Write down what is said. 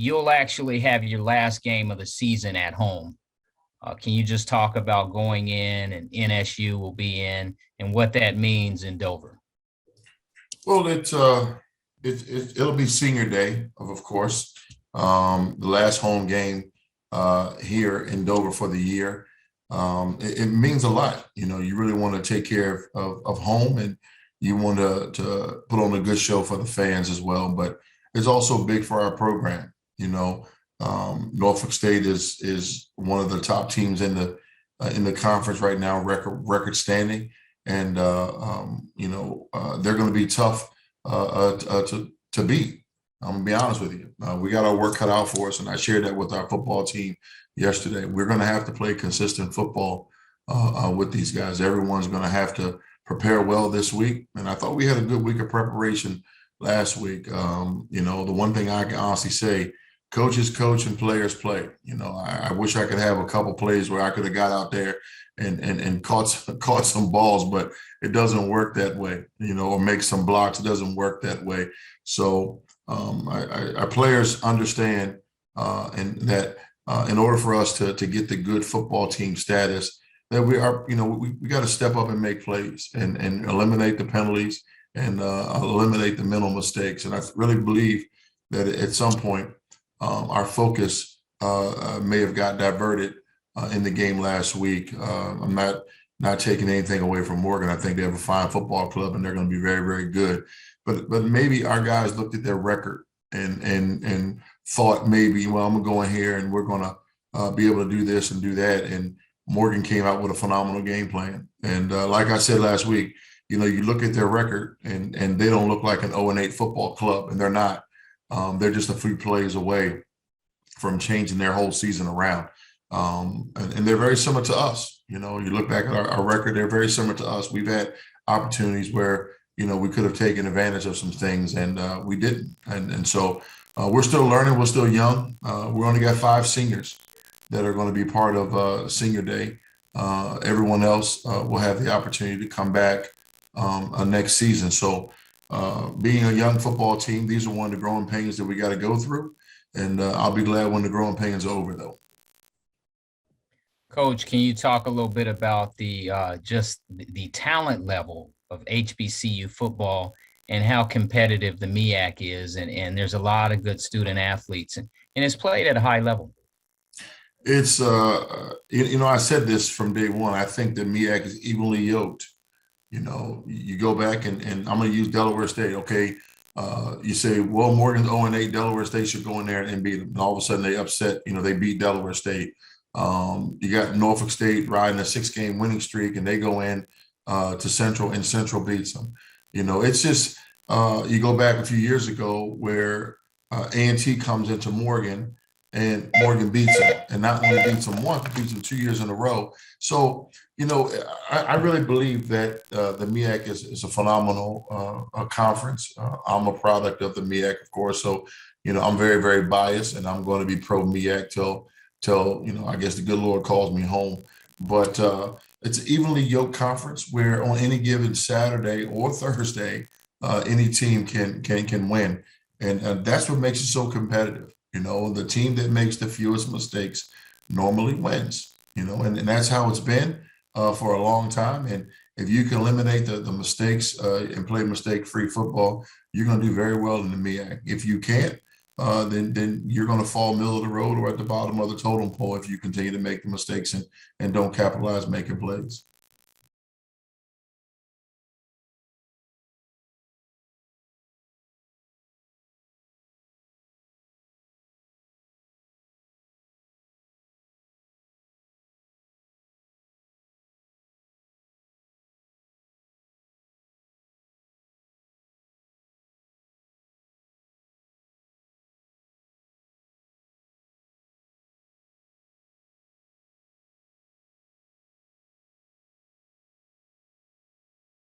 you'll actually have your last game of the season at home. Can you just talk about going in and NSU will be in and what that means in Dover? Well, it'll be senior day, of course, the last home game here in Dover for the year. It means a lot. You really want to take care of home, and you want to put on a good show for the fans as well. But it's also big for our program. Norfolk State is one of the top teams in the conference right now, record standing, and they're going to be tough to beat. I'm gonna be honest with you. We got our work cut out for us, and I shared that with our football team yesterday. We're going to have to play consistent football with these guys. Everyone's going to have to prepare well this week, and I thought we had a good week of preparation last week. The one thing I can honestly say, coaches coach and players play. I wish I could have a couple plays where I could have got out there and caught some balls, but it doesn't work that way, or make some blocks. It doesn't work that way. So our players understand and that in order for us to get the good football team status, that we are, we got to step up and make plays and eliminate the penalties and eliminate the mental mistakes. And I really believe that at some point our focus may have got diverted in the game last week. I'm not taking anything away from Morgan. I think they have a fine football club and they're going to be very, very good. But maybe our guys looked at their record and thought maybe, well, I'm going to go in here and we're going to be able to do this and do that. And Morgan came out with a phenomenal game plan. And like I said last week, you look at their record and they don't look like an 0-8 football club, and they're not. They're just a few plays away from changing their whole season around. And they're very similar to us. You look back at our record, they're very similar to us. We've had opportunities where, we could have taken advantage of some things and we didn't. And so we're still learning. We're still young. We only got 5 seniors that are going to be part of senior day. Everyone else will have the opportunity to come back next season. So being a young football team, these are one of the growing pains that we got to go through. And I'll be glad when the growing pains are over, though. Coach, can you talk a little bit about the just the talent level of HBCU football and how competitive the Meac is? And there's a lot of good student athletes, and it's played at a high level. It's, I said this from day one. I think the Meac is evenly yoked. You go back and I'm going to use Delaware State. Okay. You say, well, Morgan's 0-8, Delaware State should go in there and beat them. And all of a sudden they upset, they beat Delaware State. You got Norfolk State riding a 6-game winning streak and they go in to Central and Central beats them. It's just, you go back a few years ago where A&T comes into Morgan and Morgan beats them, and not only beats them once, but beats them 2 years in a row. So, I really believe that the Meac is a phenomenal conference. I'm a product of the Meac, of course. So, I'm very, very biased, and I'm going to be pro Meac till I guess the good Lord calls me home. But it's an evenly yoked conference where on any given Saturday or Thursday, any team can win, and that's what makes it so competitive. The team that makes the fewest mistakes normally wins. And that's how it's been for a long time. And if you can eliminate the mistakes and play mistake-free football, you're going to do very well in the Meac. If you can't, then you're going to fall middle of the road or at the bottom of the totem pole if you continue to make the mistakes and don't capitalize making plays.